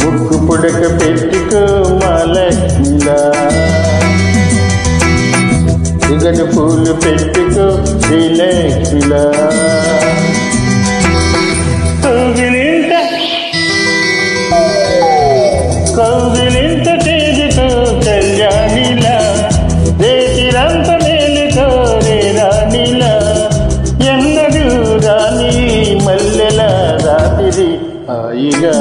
ముక్కు పుడక పెట్టుకో మా లక్ష్మిలా, ఇగడు పూలు పెట్టుకో శ్రీలక్ష్మిలా. కౌగిలింత తేజుకో కళ్యాణిలా, దేశిరంత మేలుకో రే రాణిలా, ఎన్నడూ రాణి మల్లెల రాత్రి హాయిగా.